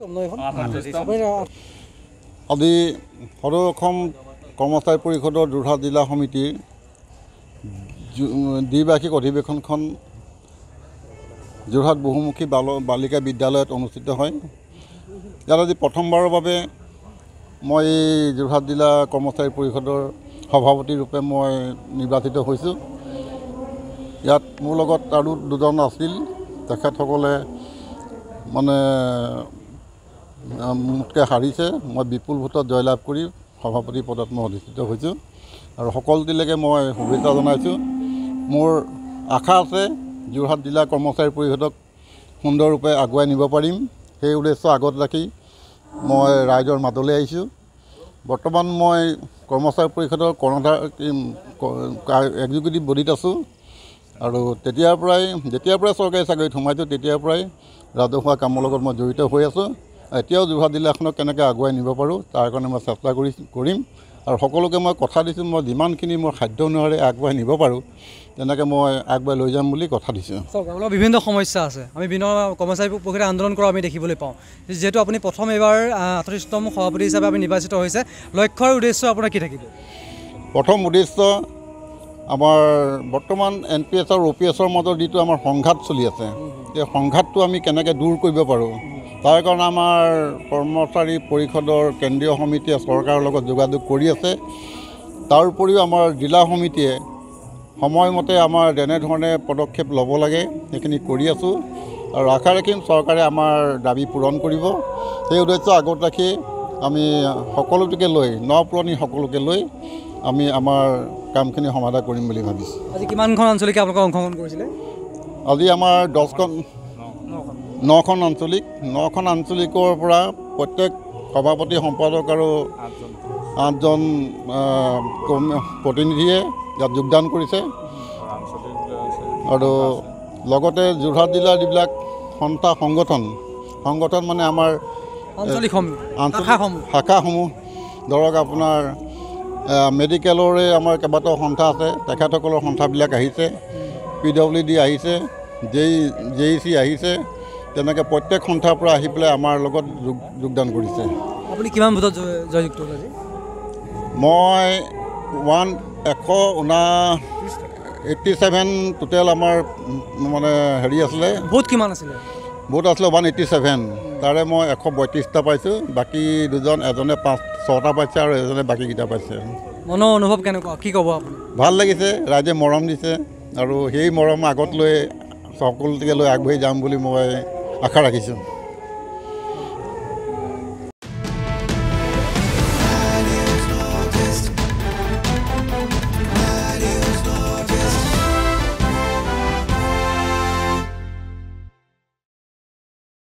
আজি সদৌ অসম কৰ্মচাৰী পৰিষদৰ যোৰহাট জিলা সমিতিৰ দ্বিবাৰ্ষিক অধিৱেশনখন যোৰহাট বহুমুখী বালিকা বিদ্যালয়ত অনুষ্ঠিত হয়। ইয়াত আজি প্ৰথমবাৰৰ বাবে মই যোৰহাট জিলা কৰ্মচাৰী পৰিষদৰ সভাপতি ৰূপে মই নিৰ্বাচিত হৈছোঁ। ইয়াত মোৰ লগত আৰু দুজন আছিল, তেখেতসকলে মানে মোতকৈ হাৰিছে। মই বিপুল ভোটত জয়লাভ কৰি সভাপতি পদত মই অধিষ্ঠিত হৈছোঁ আৰু সকলোটিলৈকে মই শুভেচ্ছা জনাইছোঁ। মোৰ আশা আছে যোৰহাট জিলা কৰ্মচাৰী পৰিষদক সুন্দৰৰূপে আগুৱাই নিব পাৰিম। সেই উদ্দেশ্য আগত ৰাখি মই ৰাইজৰ মাজলৈ আহিছোঁ। বৰ্তমান মই কৰ্মচাৰী পৰিষদৰ এক্সিকিউটিভ বডিত আছোঁ আৰু যেতিয়াৰ পৰাই চৰকাৰী চাকৰিত সোমাইছোঁ তেতিয়াৰ পৰাই ৰাজহুৱা কামৰ লগত মই জড়িত হৈ আছোঁ। এতিয়াও যোৰহাট জিলাখনক কেনেকৈ আগুৱাই নিব পাৰোঁ তাৰ কাৰণে মই চেষ্টা কৰিম আৰু সকলোকে মই কথা দিছোঁ, মই যিমানখিনি মোৰ সাধ্য অনুসাৰে আগবঢ়াই নিব পাৰোঁ তেনেকৈ মই আগবঢ়াই লৈ যাম বুলি কথা দিছোঁ। আপোনাৰ বিভিন্ন সমস্যা আছে, আমি বিভিন্ন কৰ্মচাৰী পৰিষদে আন্দোলন কৰা আমি দেখিবলৈ পাওঁ। যিহেতু আপুনি প্ৰথম এইবাৰ 38তম সভাপতি হিচাপে আপুনি নিৰ্বাচিত হৈছে, লক্ষ্য আৰু উদ্দেশ্য আপোনাৰ কি থাকিব? প্ৰথম উদ্দেশ্য আমাৰ বৰ্তমান NPS আৰু OPSৰ মাজত যিটো আমাৰ সংঘাত চলি আছে, এই সংঘাতটো আমি কেনেকৈ দূৰ কৰিব পাৰোঁ তাৰ কাৰণে আমাৰ কৰ্মচাৰী পৰিষদৰ কেন্দ্ৰীয় সমিতিয়ে চৰকাৰৰ লগত যোগাযোগ কৰি আছে। তাৰ উপৰিও আমাৰ জিলা সমিতিয়ে সময়মতে আমাৰ যেনেধৰণে পদক্ষেপ ল'ব লাগে সেইখিনি কৰি আছোঁ আৰু আশা ৰাখিম চৰকাৰে আমাৰ দাবী পূৰণ কৰিব। সেই উদ্দেশ্য আগত ৰাখি আমি সকলোটোকে লৈ পুৰণি সকলোকে লৈ আমি আমাৰ কামখিনি সমাধা কৰিম বুলি ভাবিছোঁ। আজি কিমানখন আঞ্চলিকে আপোনালোকে অংশগ্ৰহণ কৰিছিলে? আজি আমাৰ 9খন আঞ্চলিকৰ পৰা প্ৰত্যেক সভাপতি সম্পাদক আৰু 8জন প্ৰতিনিধিয়ে ইয়াত যোগদান কৰিছে আৰু লগতে যোৰহাট জিলাৰ যিবিলাক সংগঠন মানে আমাৰ আঞ্চলিক শাখাসমূহ ধৰক আপোনাৰ মেডিকেলৰে আমাৰ কেইবাটাও সন্থা আছে, তেখেতসকলৰ সন্থাবিলাক আহিছে, PWD আহিছে, JEC আহিছে, তেনেকৈ প্ৰত্যেক সন্থাৰ পৰা আহি পেলাই আমাৰ লগত যোগদান কৰিছে। আপুনি কিমান ভোটত জয়যুক্ত হ'ল? মই 187 টোটেল আমাৰ মানে হেৰি আছিলে। ভোট কিমান আছিলে? ভোট আছিলে 187, তাৰে মই 132টা পাইছোঁ, বাকী দুজন, এজনে 5-6টা পাইছে আৰু এজনে বাকীকেইটা পাইছে। মনৰ অনুভৱ কেনেকুৱা, কি ক'ব আপুনি? ভাল লাগিছে, ৰাইজে মৰম দিছে আৰু সেই মৰম আগত লৈ সকলোকে লৈ আগবাঢ়ি যাম বুলি মই আশা ৰাখিছোঁ।